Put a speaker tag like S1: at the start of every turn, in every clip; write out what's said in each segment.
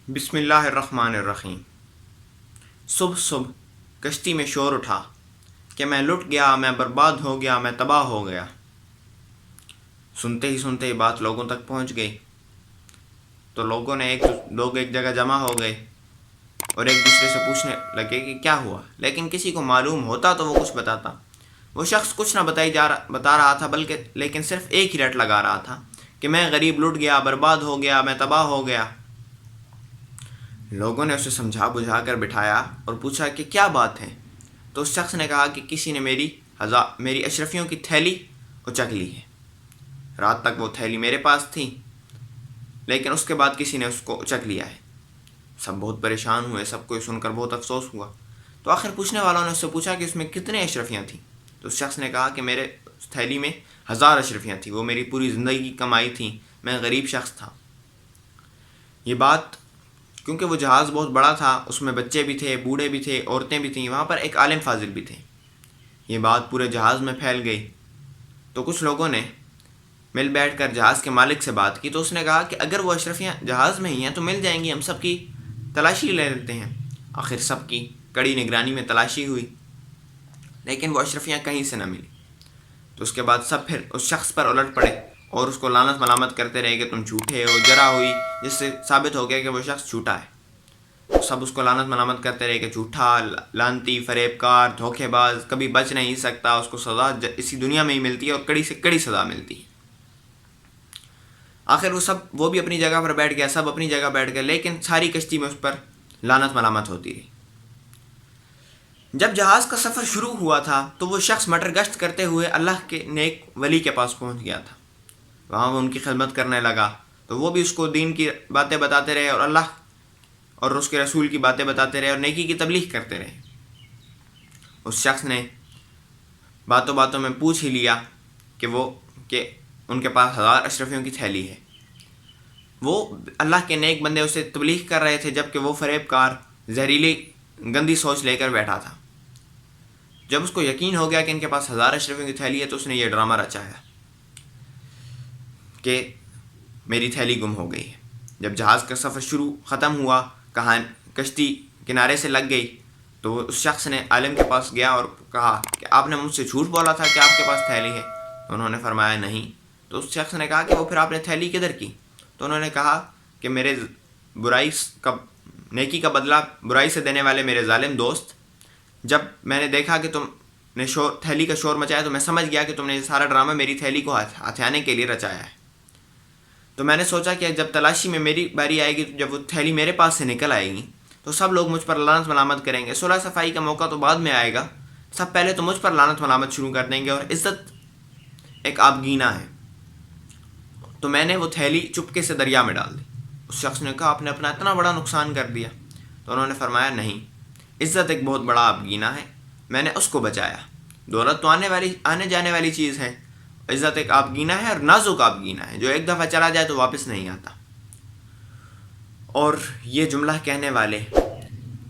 S1: بسم اللہ الرحمن الرحیم۔ صبح صبح کشتی میں شور اٹھا کہ میں لٹ گیا، میں برباد ہو گیا، میں تباہ ہو گیا۔ سنتے ہی سنتے یہ بات لوگوں تک پہنچ گئی تو لوگ ایک جگہ جمع ہو گئے اور ایک دوسرے سے پوچھنے لگے کہ کیا ہوا، لیکن کسی کو معلوم ہوتا تو وہ کچھ بتاتا۔ وہ شخص کچھ نہ بتا رہا تھا لیکن صرف ایک ہی رٹ لگا رہا تھا کہ میں غریب لٹ گیا، برباد ہو گیا، میں تباہ ہو گیا۔ لوگوں نے اسے سمجھا بجھا کر بٹھایا اور پوچھا کہ کیا بات ہے، تو اس شخص نے کہا کہ کسی نے میری اشرفیوں کی تھیلی اچک لی ہے۔ رات تک وہ تھیلی میرے پاس تھی، لیکن اس کے بعد کسی نے اس کو اچک لیا ہے۔ سب بہت پریشان ہوئے، سب کو سن کر بہت افسوس ہوا۔ تو آخر پوچھنے والوں نے اس سے پوچھا کہ اس میں کتنے اشرفیاں تھیں، تو اس شخص نے کہا کہ میرے تھیلی میں 1000 اشرفیاں تھیں، وہ میری پوری زندگی کی کمائی تھیں، میں غریب شخص تھا۔ یہ بات کیونکہ وہ جہاز بہت بڑا تھا، اس میں بچے بھی تھے، بوڑھے بھی تھے، عورتیں بھی تھیں، وہاں پر ایک عالم فاضل بھی تھے۔ یہ بات پورے جہاز میں پھیل گئی تو کچھ لوگوں نے مل بیٹھ کر جہاز کے مالک سے بات کی، تو اس نے کہا کہ اگر وہ اشرفیاں جہاز میں ہی ہیں تو مل جائیں گی، ہم سب کی تلاشی لے لیتے ہیں۔ آخر سب کی کڑی نگرانی میں تلاشی ہوئی، لیکن وہ اشرفیاں کہیں سے نہ ملی۔ تو اس کے بعد سب پھر اس شخص پر الٹ پڑے اور اس کو لعنت ملامت کرتے رہے کہ تم جھوٹے ہو، جرا ہوئی، جس سے ثابت ہو گیا کہ وہ شخص جھوٹا ہے۔ تو سب اس کو لعنت ملامت کرتے رہے کہ جھوٹا، لعنتی، فریب کار، دھوکے باز، کبھی بچ نہیں سکتا، اس کو سزا اسی دنیا میں ہی ملتی ہے اور کڑی سے کڑی سزا ملتی ہے۔ آخر وہ بھی اپنی جگہ پر بیٹھ گیا، سب اپنی جگہ بیٹھ گئے، لیکن ساری کشتی میں اس پر لعنت ملامت ہوتی رہی۔ جب جہاز کا سفر شروع ہوا تھا تو وہ شخص مٹر گشت کرتے ہوئے اللہ کے نیک ولی کے پاس پہنچ گیا تھا۔ وہاں وہ ان کی خدمت کرنے لگا تو وہ بھی اس کو دین کی باتیں بتاتے رہے اور اللہ اور اس کے رسول کی باتیں بتاتے رہے اور نیکی کی تبلیغ کرتے رہے۔ اس شخص نے باتوں باتوں میں پوچھ ہی لیا کہ ان کے پاس 1000 اشرفیوں کی تھیلی ہے۔ وہ اللہ کے نیک بندے اسے تبلیغ کر رہے تھے، جبکہ وہ فریب کار زہریلی گندی سوچ لے کر بیٹھا تھا۔ جب اس کو یقین ہو گیا کہ ان کے پاس 1000 اشرفیوں کی تھیلی ہے تو اس نے یہ ڈرامہ رچایا کہ میری تھیلی گم ہو گئی ہے۔ جب جہاز کا سفر ختم ہوا، کشتی کنارے سے لگ گئی تو اس شخص نے عالم کے پاس گیا اور کہا کہ آپ نے مجھ سے جھوٹ بولا تھا کہ آپ کے پاس تھیلی ہے۔ تو انہوں نے فرمایا نہیں۔ تو اس شخص نے کہا کہ وہ پھر آپ نے تھیلی کدھر کی؟ تو انہوں نے کہا کہ میرے نیکی کا بدلہ برائی سے دینے والے میرے ظالم دوست، جب میں نے دیکھا کہ تم نے تھیلی کا شور مچایا تو میں سمجھ گیا کہ تم نے یہ سارا ڈرامہ میری تھیلی کو ہتھیانے کے لیے رچایا ہے۔ تو میں نے سوچا کہ جب تلاشی میں میری باری آئے گی، جب وہ تھیلی میرے پاس سے نکل آئے گی تو سب لوگ مجھ پر لعنت ملامت کریں گے۔ صلح صفائی کا موقع تو بعد میں آئے گا، سب پہلے تو مجھ پر لعنت ملامت شروع کر دیں گے، اور عزت ایک آبگینہ ہے۔ تو میں نے وہ تھیلی چپکے سے دریا میں ڈال دی۔ اس شخص نے کہا آپ نے اپنا اتنا بڑا نقصان کر دیا۔ تو انہوں نے فرمایا نہیں، عزت ایک بہت بڑا آبگینہ ہے، میں نے اس کو بچایا۔ دولت تو آنے جانے والی چیز ہے، عزت ایک آبگینہ ہے اور نازک آبگینہ ہے جو ایک دفعہ چلا جائے تو واپس نہیں آتا۔ اور یہ جملہ کہنے والے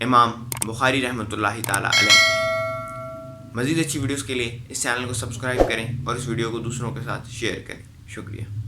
S1: امام بخاری رحمۃ اللہ تعالی علیہ۔ مزید اچھی ویڈیوز کے لیے اس چینل کو سبسکرائب کریں اور اس ویڈیو کو دوسروں کے ساتھ شیئر کریں۔ شکریہ۔